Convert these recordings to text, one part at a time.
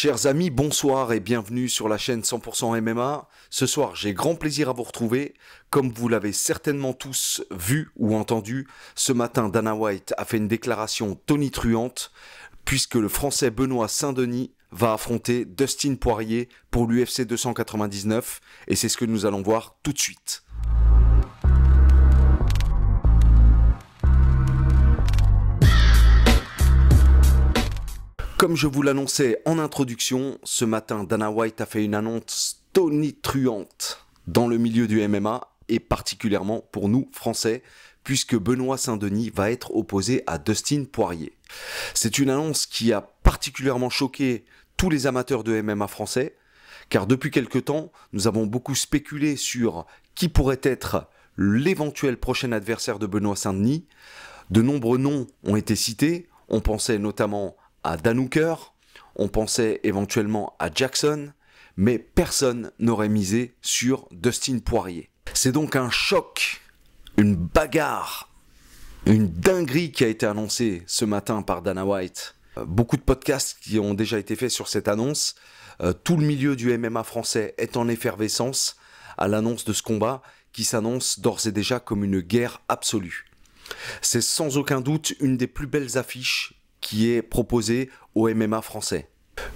Chers amis, bonsoir et bienvenue sur la chaîne 100% MMA. Ce soir, j'ai grand plaisir à vous retrouver. Comme vous l'avez certainement tous vu ou entendu, ce matin, Dana White a fait une déclaration tonitruante puisque le Français Benoît Saint-Denis va affronter Dustin Poirier pour l'UFC 299 et c'est ce que nous allons voir tout de suite. Comme je vous l'annonçais en introduction, ce matin, Dana White a fait une annonce tonitruante dans le milieu du MMA et particulièrement pour nous, Français, puisque Benoît Saint-Denis va être opposé à Dustin Poirier. C'est une annonce qui a particulièrement choqué tous les amateurs de MMA français, car depuis quelque temps, nous avons beaucoup spéculé sur qui pourrait être l'éventuel prochain adversaire de Benoît Saint-Denis. De nombreux noms ont été cités, on pensait notamment à Dan Hooker, on pensait éventuellement à Jackson, mais personne n'aurait misé sur Dustin Poirier. C'est donc un choc, une bagarre, une dinguerie qui a été annoncée ce matin par Dana White. Beaucoup de podcasts qui ont déjà été faits sur cette annonce. Tout le milieu du MMA français est en effervescence à l'annonce de ce combat qui s'annonce d'ores et déjà comme une guerre absolue. C'est sans aucun doute une des plus belles affiches qui est proposé au MMA français.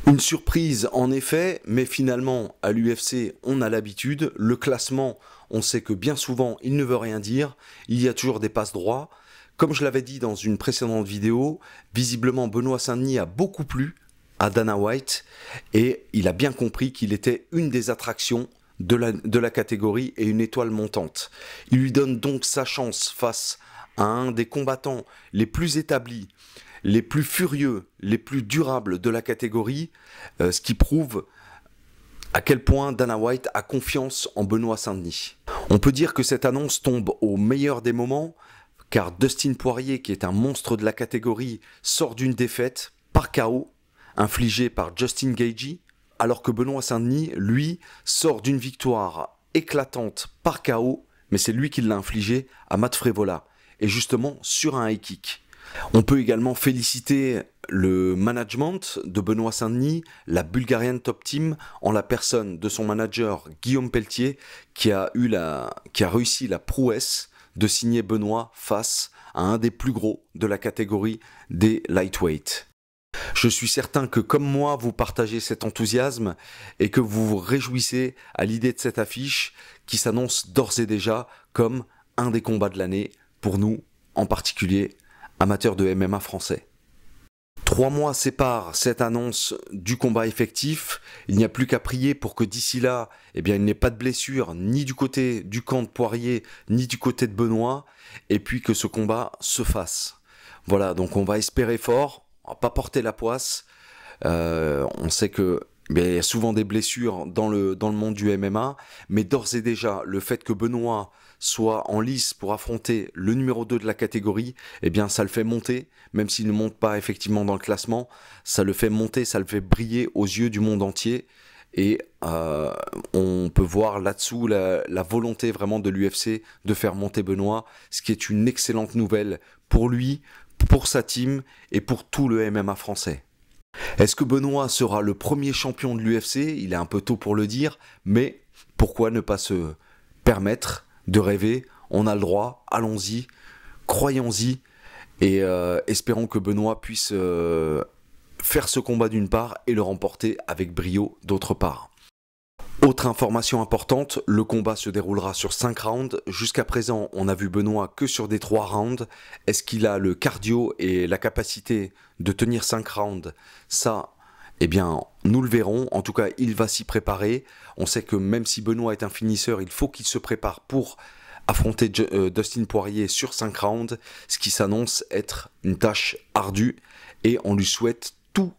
Une surprise en effet, mais finalement à l'UFC on a l'habitude, le classement on sait que bien souvent il ne veut rien dire, il y a toujours des passes droits. Comme je l'avais dit dans une précédente vidéo, visiblement Benoît Saint-Denis a beaucoup plu à Dana White et il a bien compris qu'il était une des attractions de la catégorie et une étoile montante. Il lui donne donc sa chance face à un des combattants les plus établis, les plus furieux, les plus durables de la catégorie, ce qui prouve à quel point Dana White a confiance en Benoît Saint-Denis. On peut dire que cette annonce tombe au meilleur des moments, car Dustin Poirier, qui est un monstre de la catégorie, sort d'une défaite par KO, infligée par Justin Gaethje, alors que Benoît Saint-Denis, lui, sort d'une victoire éclatante par KO, mais c'est lui qui l'a infligée à Matt Frevola, et justement sur un high kick. On peut également féliciter le management de Benoît Saint-Denis, la Bulgarian Top Team, en la personne de son manager Guillaume Pelletier, qui a réussi la prouesse de signer Benoît face à un des plus gros de la catégorie des lightweight. Je suis certain que comme moi, vous partagez cet enthousiasme et que vous vous réjouissez à l'idée de cette affiche qui s'annonce d'ores et déjà comme un des combats de l'année pour nous, en particulier amateurs de MMA français. 3 mois séparent cette annonce du combat effectif. Il n'y a plus qu'à prier pour que d'ici là, il n'y ait pas de blessure ni du côté du camp de Poirier, ni du côté de Benoît, et puis que ce combat se fasse. Voilà, donc on va espérer fort, on va pas porter la poisse. On sait que il y a souvent des blessures dans le monde du MMA, mais d'ores et déjà, le fait que Benoît soit en lice pour affronter le numéro 2 de la catégorie, ça le fait monter, même s'il ne monte pas effectivement dans le classement, ça le fait monter, ça le fait briller aux yeux du monde entier, et on peut voir là-dessous la volonté vraiment de l'UFC de faire monter Benoît, ce qui est une excellente nouvelle pour lui, pour sa team, et pour tout le MMA français. Est-ce que Benoît sera le premier champion de l'UFC? Il est un peu tôt pour le dire, mais pourquoi ne pas se permettre de rêver? On a le droit, allons-y, croyons-y, et espérons que Benoît puisse faire ce combat d'une part et le remporter avec brio d'autre part. Autre information importante, le combat se déroulera sur 5 rounds. Jusqu'à présent, on n'a vu Benoît que sur des 3 rounds. Est-ce qu'il a le cardio et la capacité de tenir 5 rounds? Ça, nous le verrons. En tout cas, il va s'y préparer. On sait que même si Benoît est un finisseur, il faut qu'il se prépare pour affronter Dustin Poirier sur 5 rounds, ce qui s'annonce être une tâche ardue. Et on lui souhaite toute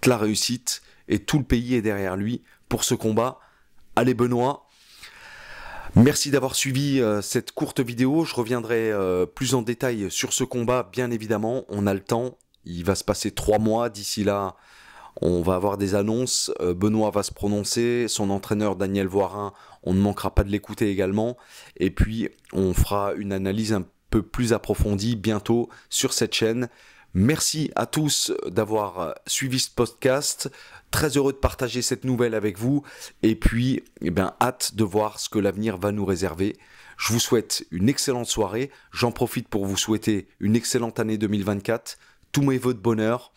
la réussite et tout le pays est derrière lui pour ce combat. Allez Benoît, merci d'avoir suivi cette courte vidéo, je reviendrai plus en détail sur ce combat, bien évidemment, on a le temps, il va se passer 3 mois, d'ici là on va avoir des annonces, Benoît va se prononcer, son entraîneur Daniel Voirin, on ne manquera pas de l'écouter également, et puis on fera une analyse un peu plus approfondie bientôt sur cette chaîne. Merci à tous d'avoir suivi ce podcast. Très heureux de partager cette nouvelle avec vous. Et puis, hâte de voir ce que l'avenir va nous réserver. Je vous souhaite une excellente soirée. J'en profite pour vous souhaiter une excellente année 2024. Tous mes vœux de bonheur,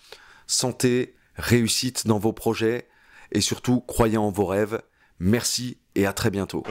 santé, réussite dans vos projets et surtout, croyez en vos rêves. Merci et à très bientôt.